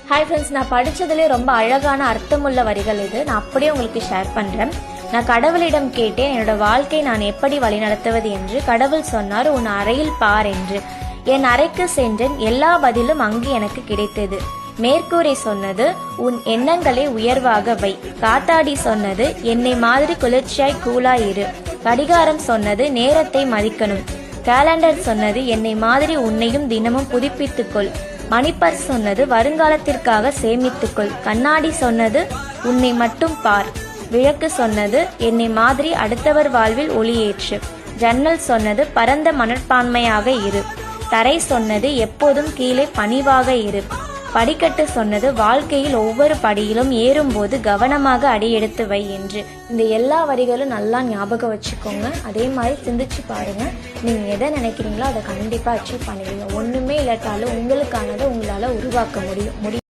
Hi friends, நான் படித்ததுலேயே ரொம்ப அழகான அர்த்தமுள்ள வரிகள் இது. நான் அப்படியே உங்களுக்கு ஷேர் பண்ணுறேன். நான் கடவுளிடம் கேட்டேன், என்னோட வாழ்க்கை நான் எப்படி வழிநடத்துவது என்று. கடவுள் சொன்னார், உன் அறையில் பார் என்று. என் அறைக்கு சென்றேன், எல்லா பதிலும் அங்கு எனக்கு கிடைத்தது. மேற்கூரை சொன்னது, உன் எண்ணங்களை உயர்வாக வை. காத்தாடி சொன்னது, என்னை மாதிரி குளிர்ச்சியாய் கூலாய் இரு. கடிகாரம் சொன்னது, நேரத்தை மதிக்கணும். கேலண்டர் சொன்னது, என்னை மாதிரி உன்னையும் தினமும் புதுப்பித்துக்கொள். மணிப்பர் சொன்னது, வருங்காலத்திற்காக சேமித்துக்கொள். கண்ணாடி சொன்னது, உன்னை மட்டும் பார். விளக்கு சொன்னது, என்னை மாதிரி அடுத்தவர் வாழ்வில் ஒளியேற்று. ஜன்னல் சொன்னது, பரந்த மனப்பான்மையாக இரு. தரை சொன்னது, எப்போதும் கீழே பணிவாக இரு. படிக்கட்டு சொன்னது, வாழ்க்கையில் ஒவ்வொரு படியிலும் ஏறும்போது கவனமாக அடியெடுத்து வை என்று. இந்த எல்லா வரிகளும் நல்லா ஞாபகம் வச்சுக்கோங்க. அதே மாதிரி சிந்திச்சு பாருங்க. நீங்கள் எதை நினைக்கிறீங்களோ அதை கண்டிப்பாக அச்சீவ் பண்ணுவீங்க. ஒன்றுமே இல்லாட்டாலும் உங்களுக்கானதை உங்களால் உருவாக்க முடியும்.